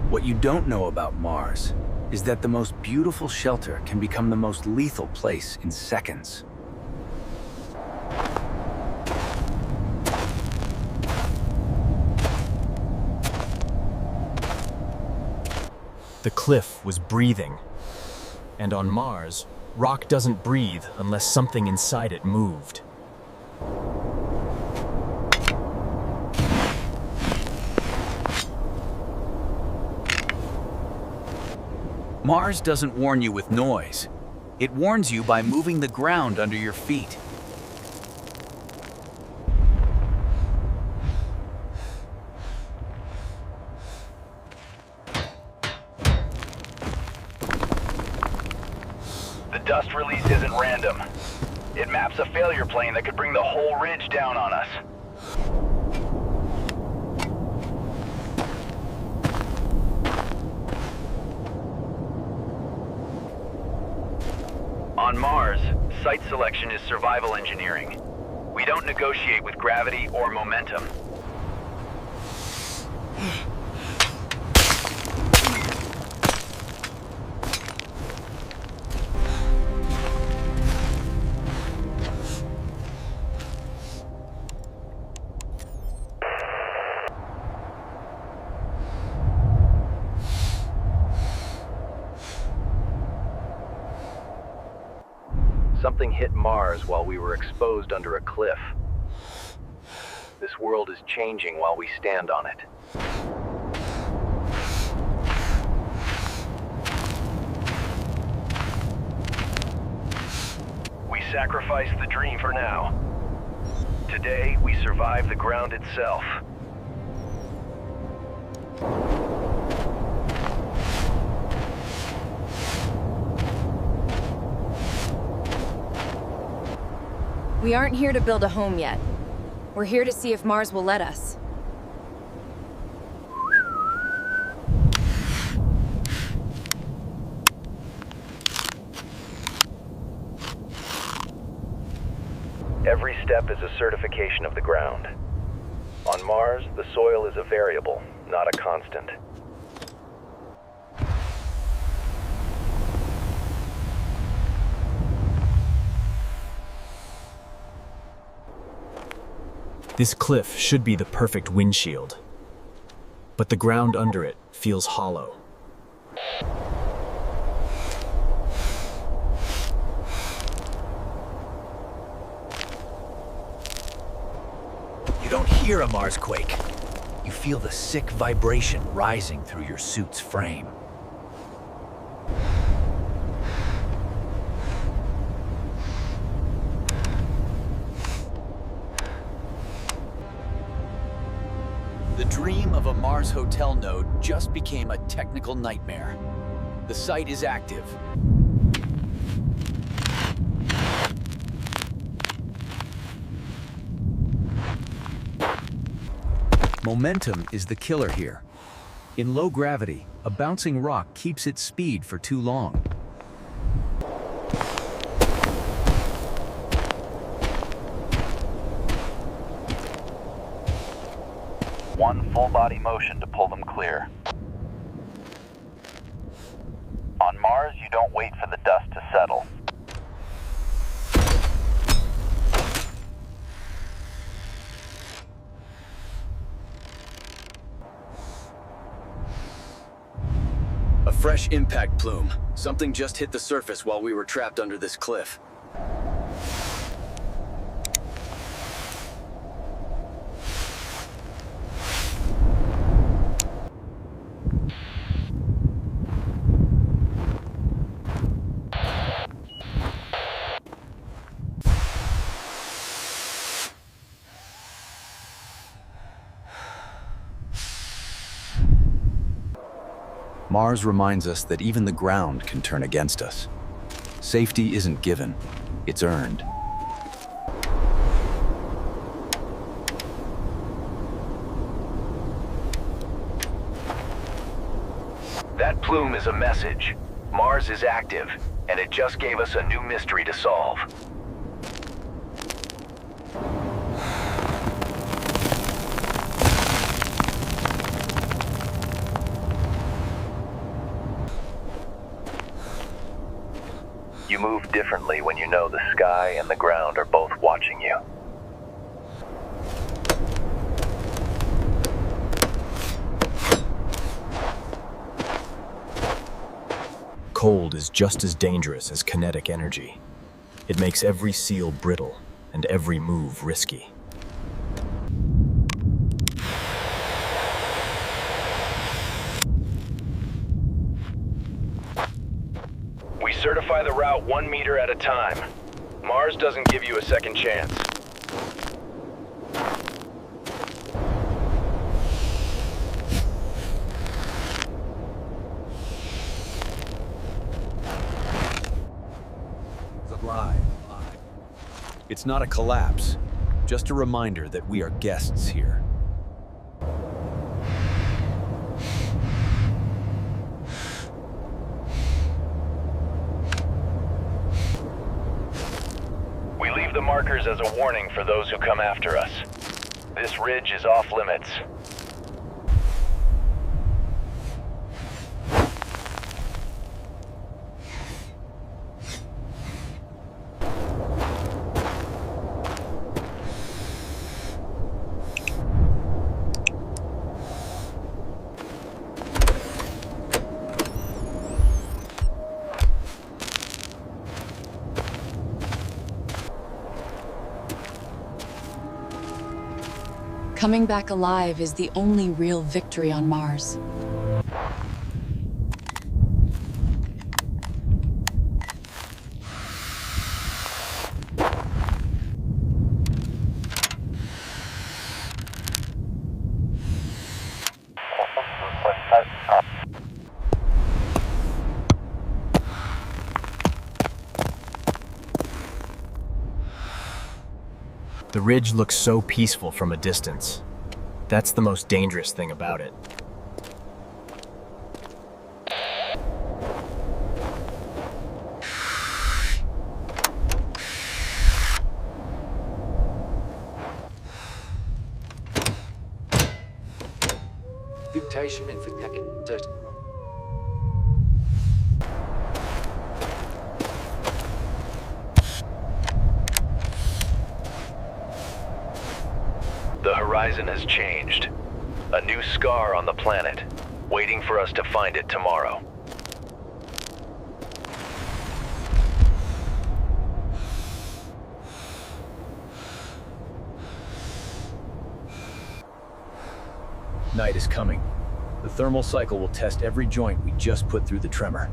What you don't know about Mars is that the most beautiful shelter can become the most lethal place in seconds. The cliff was breathing. And on Mars, rock doesn't breathe unless something inside it moved. Mars doesn't warn you with noise. It warns you by moving the ground under your feet. The dust release isn't random. It maps a failure plane that could bring the whole ridge down on us. On Mars, site selection is survival engineering. We don't negotiate with gravity or momentum. Something hit Mars while we were exposed under a cliff. This world is changing while we stand on it. We sacrifice the dream for now. Today, we survive the ground itself. We aren't here to build a home yet. We're here to see if Mars will let us. Every step is a certification of the ground. On Mars, the soil is a variable, not a constant. This cliff should be the perfect windshield, but the ground under it feels hollow. You don't hear a Marsquake. You feel the sick vibration rising through your suit's frame. The dream of a Mars hotel node just became a technical nightmare. The site is active. Momentum is the killer here. In low gravity, a bouncing rock keeps its speed for too long. One full-body motion to pull them clear. On Mars, you don't wait for the dust to settle. A fresh impact plume. Something just hit the surface while we were trapped under this cliff. Mars reminds us that even the ground can turn against us. Safety isn't given, it's earned. That plume is a message. Mars is active, and it just gave us a new mystery to solve. You move differently when you know the sky and the ground are both watching you. Cold is just as dangerous as kinetic energy. It makes every seal brittle and every move risky. We certify the route 1 meter at a time. Mars doesn't give you a second chance. It's not a collapse, just a reminder that we are guests here. We leave the markers as a warning for those who come after us. This ridge is off limits. Coming back alive is the only real victory on Mars. The ridge looks so peaceful from a distance. That's the most dangerous thing about it. The horizon has changed. A new scar on the planet, waiting for us to find it tomorrow. Night is coming. The thermal cycle will test every joint we just put through the tremor.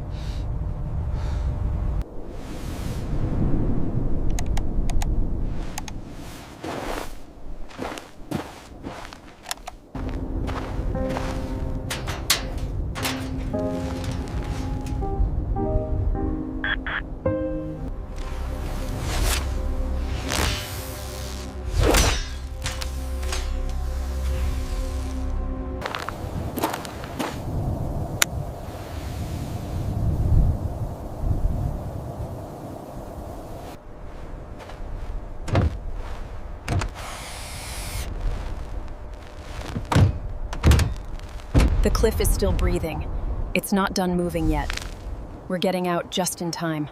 The cliff is still breathing. It's not done moving yet. We're getting out just in time.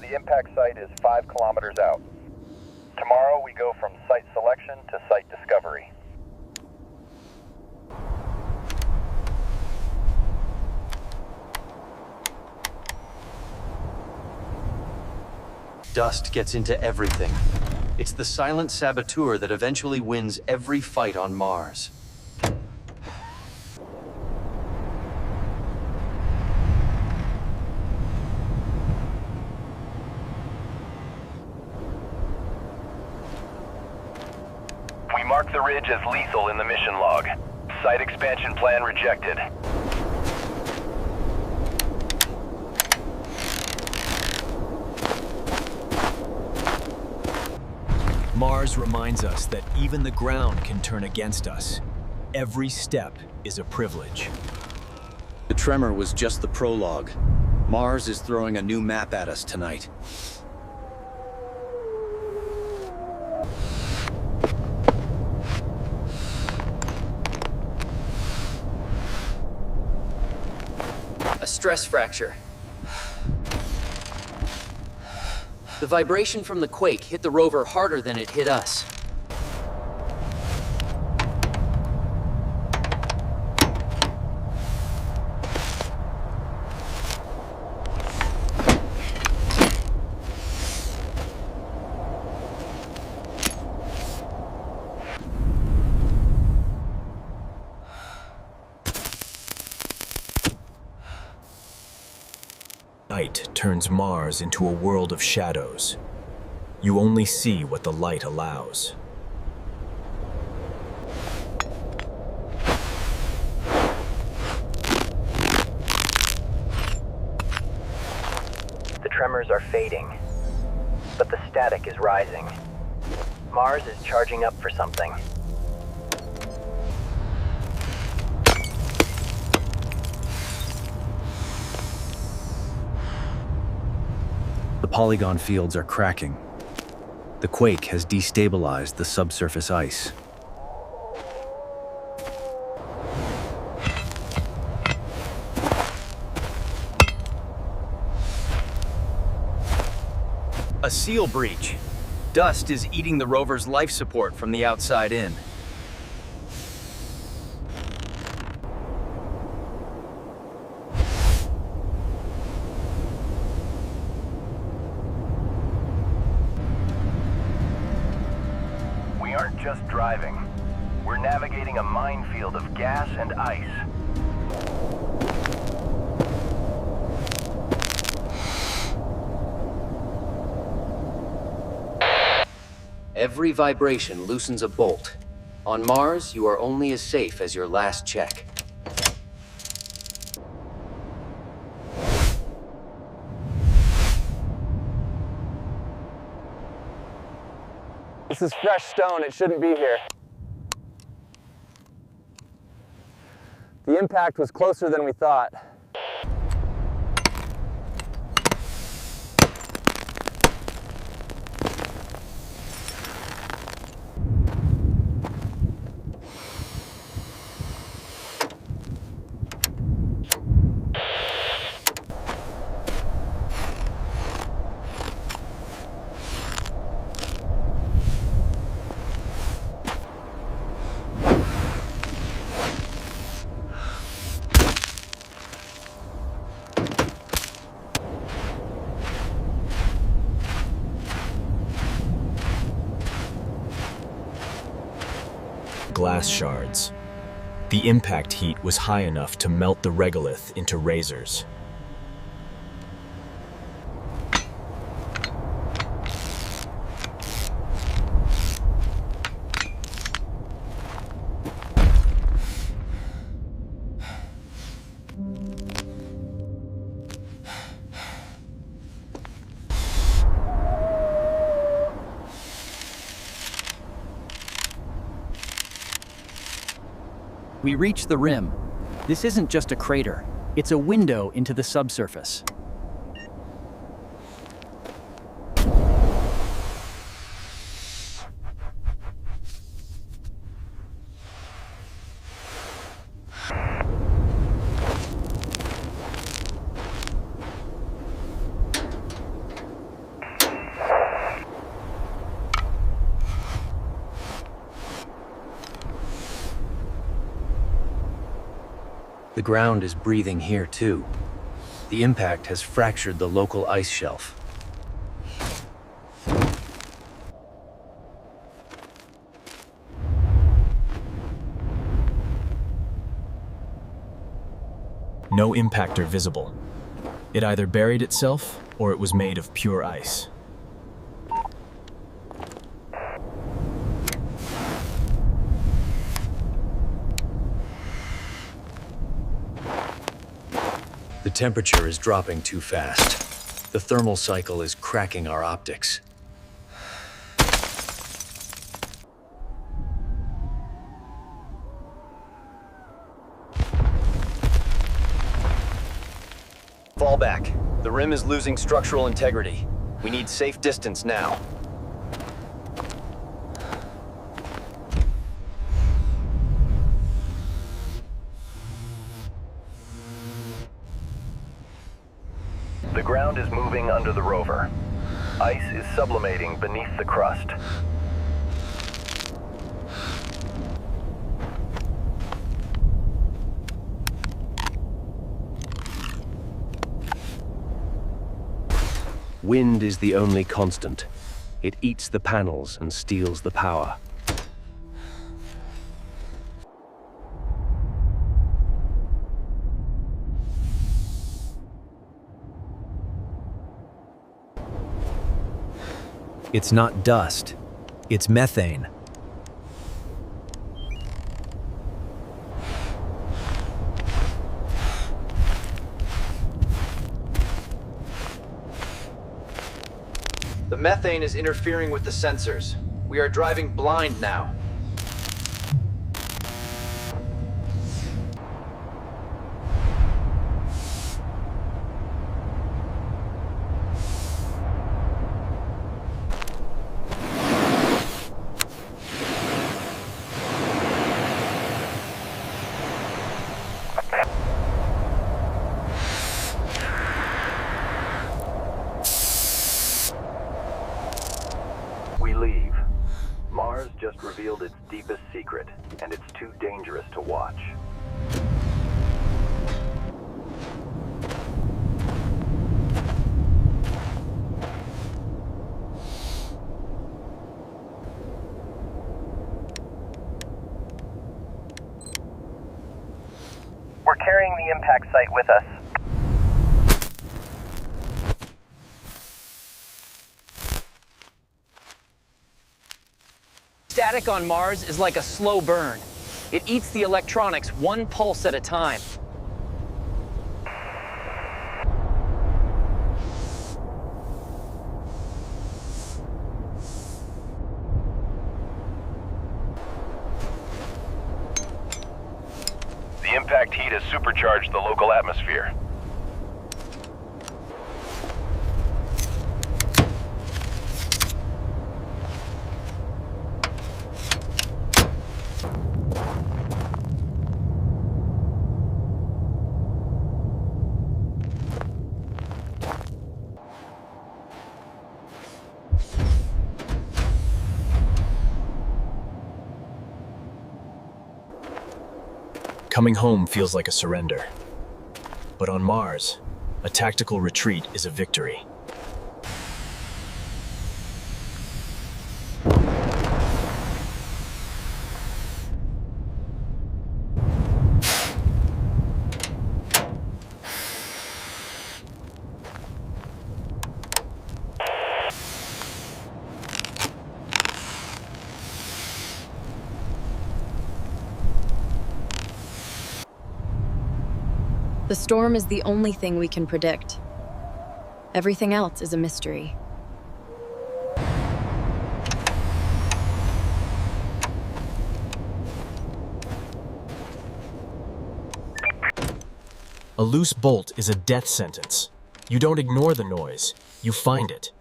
The impact site is 5 kilometers out. Tomorrow we go from site selection to site discovery. Dust gets into everything. It's the silent saboteur that eventually wins every fight on Mars. We mark the ridge as lethal in the mission log. Site expansion plan rejected. Mars reminds us that even the ground can turn against us. Every step is a privilege. The tremor was just the prologue. Mars is throwing a new map at us tonight. stress fracture. The vibration from the quake hit the rover harder than it hit us. Night turns Mars into a world of shadows. You only see what the light allows. The tremors are fading, but the static is rising. Mars is charging up for something. The polygon fields are cracking. The quake has destabilized the subsurface ice. A seal breach. Dust is eating the rover's life support from the outside in. We aren't just driving. We're navigating a minefield of gas and ice. Every vibration loosens a bolt. On Mars, you are only as safe as your last check. This is fresh stone, it shouldn't be here. The impact was closer than we thought. Glass shards. The impact heat was high enough to melt the regolith into razors. We reach the rim. This isn't just a crater, it's a window into the subsurface. The ground is breathing here too. The impact has fractured the local ice shelf. No impactor visible. It either buried itself or it was made of pure ice. The temperature is dropping too fast. The thermal cycle is cracking our optics. Fall back. The rim is losing structural integrity. We need safe distance now. The ground is moving under the rover. Ice is sublimating beneath the crust. Wind is the only constant. It eats the panels and steals the power. It's not dust. It's methane. The methane is interfering with the sensors. We are driving blind now. We leave. Mars just revealed its deepest secret, and it's too dangerous to watch. We're carrying the impact site with us. Static on Mars is like a slow burn. It eats the electronics one pulse at a time. The impact heat has supercharged the local atmosphere. Coming home feels like a surrender. But on Mars, a tactical retreat is a victory. The storm is the only thing we can predict. Everything else is a mystery. A loose bolt is a death sentence. You don't ignore the noise, you find it.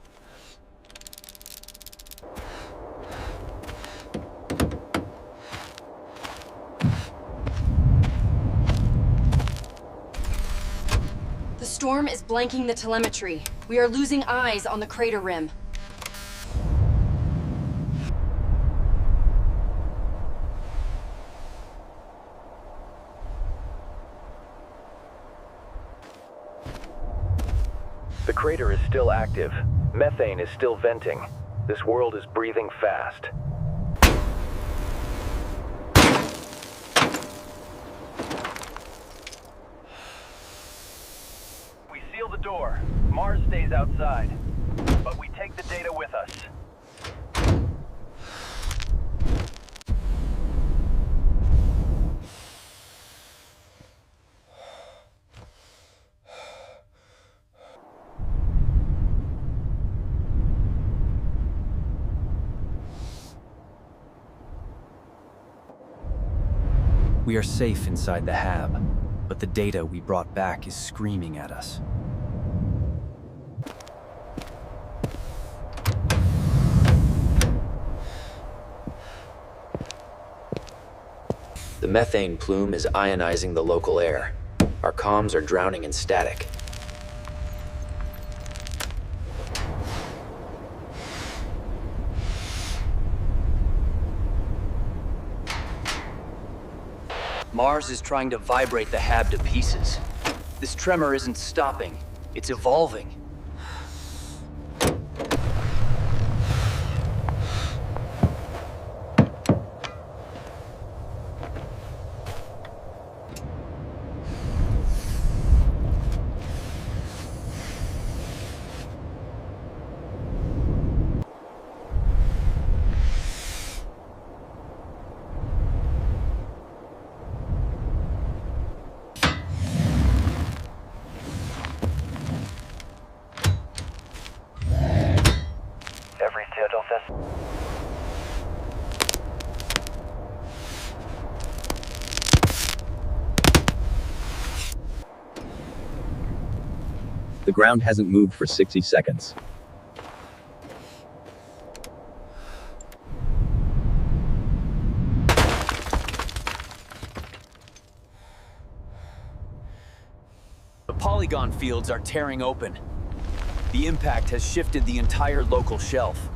The storm is blanking the telemetry. We are losing eyes on the crater rim. The crater is still active. Methane is still venting. This world is breathing fast. We seal the door. Mars stays outside. But we take the data with us. We are safe inside the hab, but the data we brought back is screaming at us. The methane plume is ionizing the local air. Our comms are drowning in static. Mars is trying to vibrate the hab to pieces. This tremor isn't stopping, it's evolving. The ground hasn't moved for 60 seconds. The polygon fields are tearing open. The impact has shifted the entire local shelf.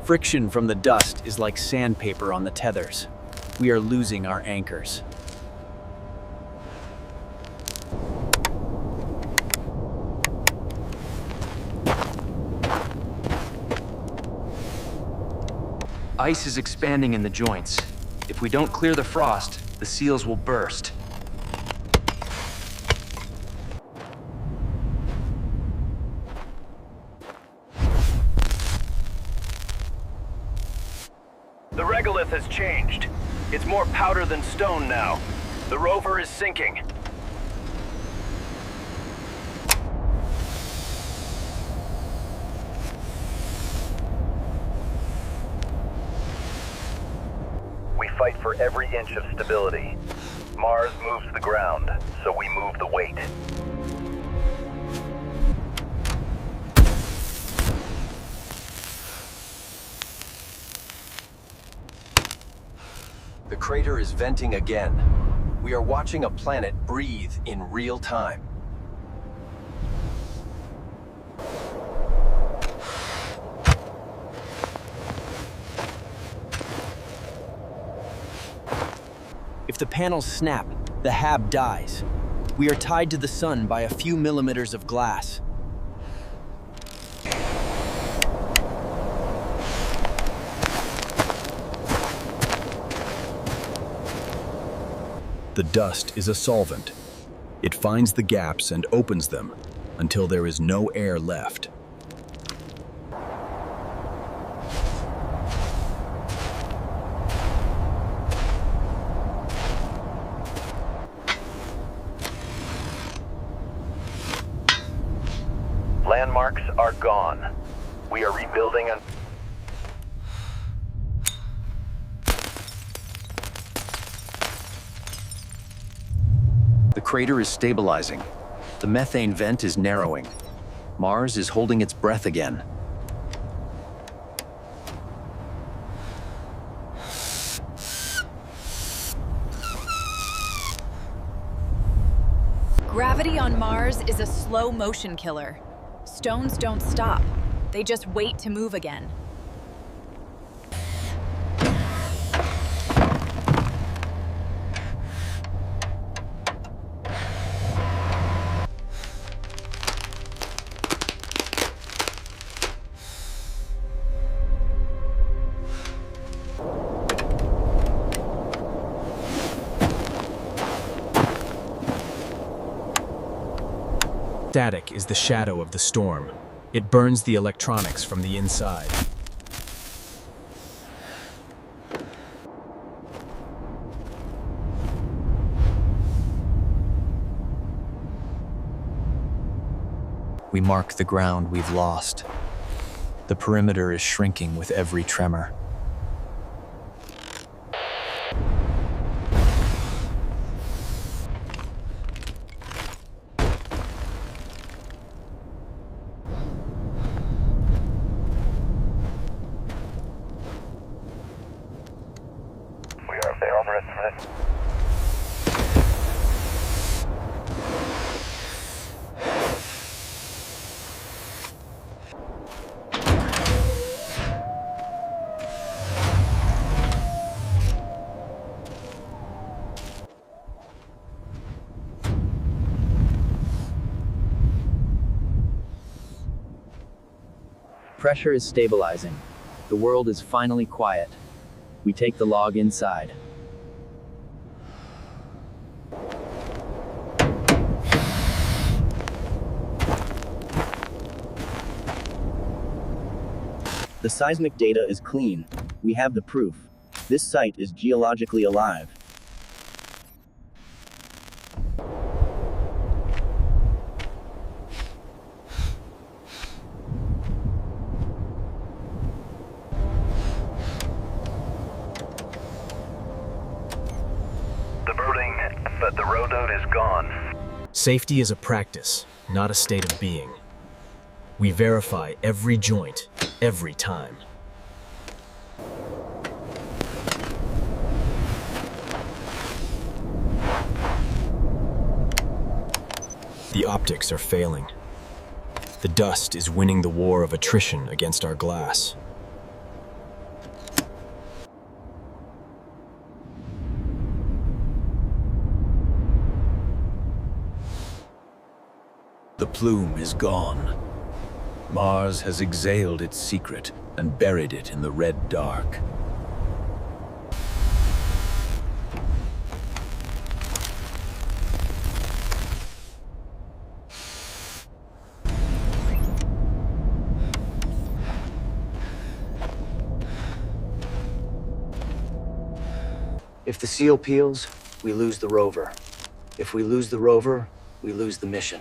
Friction from the dust is like sandpaper on the tethers. We are losing our anchors. Ice is expanding in the joints. If we don't clear the frost, the seals will burst. The regolith has changed. It's more powder than stone now. The rover is sinking. We fight for every inch of stability. Mars moves the ground, so we move the weight. The crater is venting again. We are watching a planet breathe in real time. If the panels snap, the hab dies. We are tied to the sun by a few millimeters of glass. The dust is a solvent. It finds the gaps and opens them until there is no air left. Landmarks are gone. We are rebuilding a... The crater is stabilizing. The methane vent is narrowing. Mars is holding its breath again. Gravity on Mars is a slow motion killer. Stones don't stop. They just wait to move again. Static is the shadow of the storm. It burns the electronics from the inside. We mark the ground we've lost. The perimeter is shrinking with every tremor. Pressure is stabilizing. The world is finally quiet. We take the log inside. The seismic data is clean. We have the proof. This site is geologically alive. The building, but the road node is gone. Safety is a practice, not a state of being. We verify every joint, every time. The optics are failing. The dust is winning the war of attrition against our glass. The plume is gone. Mars has exhaled its secret and buried it in the red dark. If the seal peels, we lose the rover. If we lose the rover, we lose the mission.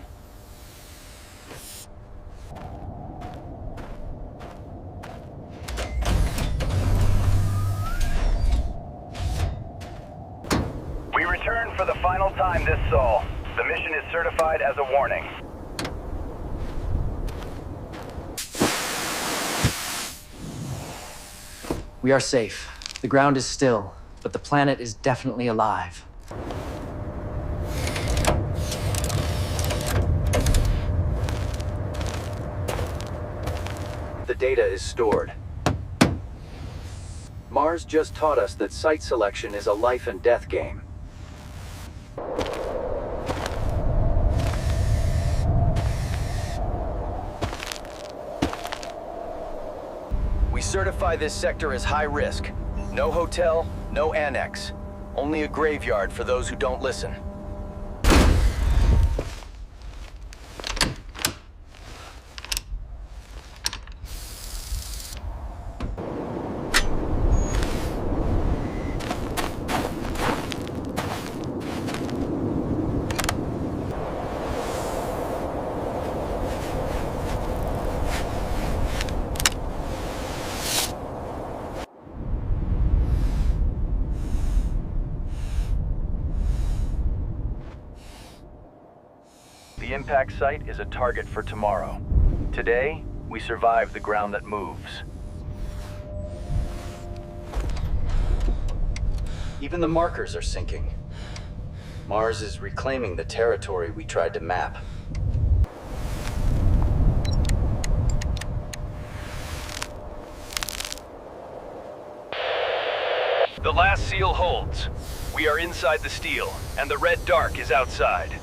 We return for the final time this Sol. The mission is certified as a warning. We are safe. The ground is still, but the planet is definitely alive. The data is stored. Mars just taught us that site selection is a life and death game. We certify this sector as high risk. No hotel, no annex. Only a graveyard for those who don't listen. The impact site is a target for tomorrow. Today, we survive the ground that moves. Even the markers are sinking. Mars is reclaiming the territory we tried to map. The last seal holds. We are inside the steel, and the red dark is outside.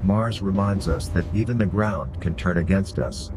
Mars reminds us that even the ground can turn against us.